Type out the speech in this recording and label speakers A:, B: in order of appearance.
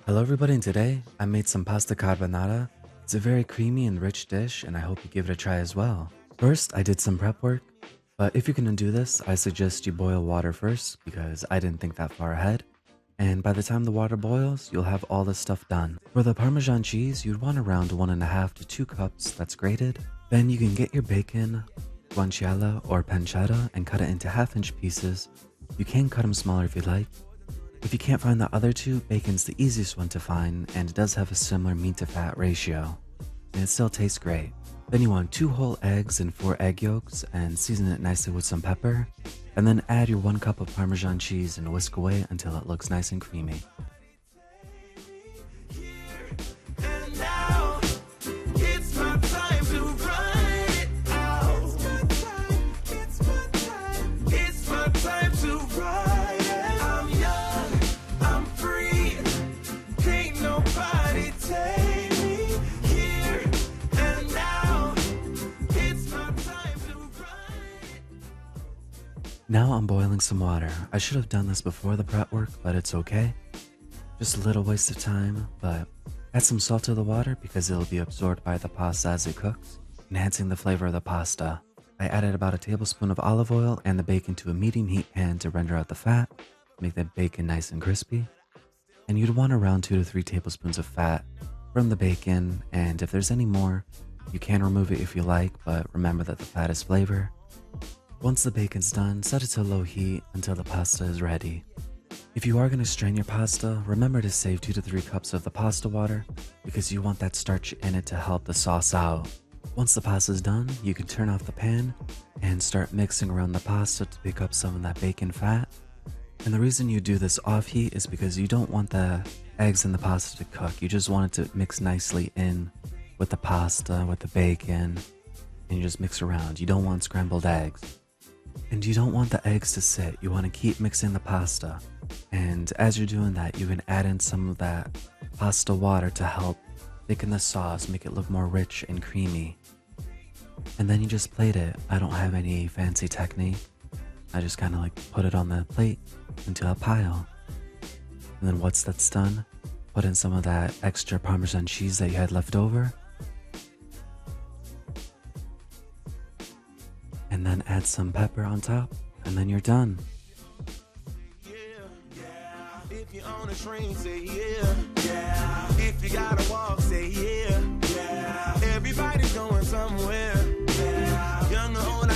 A: Hello everybody, and today I made some pasta carbonara. It's a very creamy and rich dish and I hope you give it a try as well. First, I did some prep work, but if you're gonna do this, I suggest you boil water first because I didn't think that far ahead. And by the time the water boils, you'll have all this stuff done. For the Parmesan cheese, you'd want around 1.5 to 2 cups that's grated. Then you can get your bacon, guanciale or pancetta and cut it into half-inch pieces. You can cut them smaller if you like. If you can't find the other two, bacon's the easiest one to find and it does have a similar meat to fat ratio. And it still tastes great. Then you want 2 whole eggs and 4 egg yolks and season it nicely with some pepper. And then add your 1 cup of Parmesan cheese and whisk away until it looks nice and creamy. Now I'm boiling some water. I should have done this before the prep work, but it's okay. Just a little waste of time, but add some salt to the water because it'll be absorbed by the pasta as it cooks, enhancing the flavor of the pasta. I added about a tablespoon of olive oil and the bacon to a medium heat pan to render out the fat, make the bacon nice and crispy. And you'd want around 2 to 3 tablespoons of fat from the bacon, and if there's any more, you can remove it if you like, but remember that the fat is flavor. Once the bacon's done, set it to low heat until the pasta is ready. If you are going to strain your pasta, remember to save 2 to 3 cups of the pasta water because you want that starch in it to help the sauce out. Once the pasta is done, you can turn off the pan and start mixing around the pasta to pick up some of that bacon fat. And the reason you do this off heat is because you don't want the eggs in the pasta to cook. You just want it to mix nicely in with the pasta, with the bacon, and you just mix around. You don't want scrambled eggs. And you don't want the eggs to sit, you want to keep mixing the pasta. And as you're doing that, you can add in some of that pasta water to help thicken the sauce, make it look more rich and creamy. And then you just plate it. I don't have any fancy technique. I just kind of like put it on the plate into a pile. And then once that's done, put in some of that extra Parmesan cheese that you had left over. And then add some pepper on top, and then you're done.
B: Yeah, yeah. If you own a train, say yeah, yeah. If you gotta walk, say yeah, yeah. Everybody's going somewhere.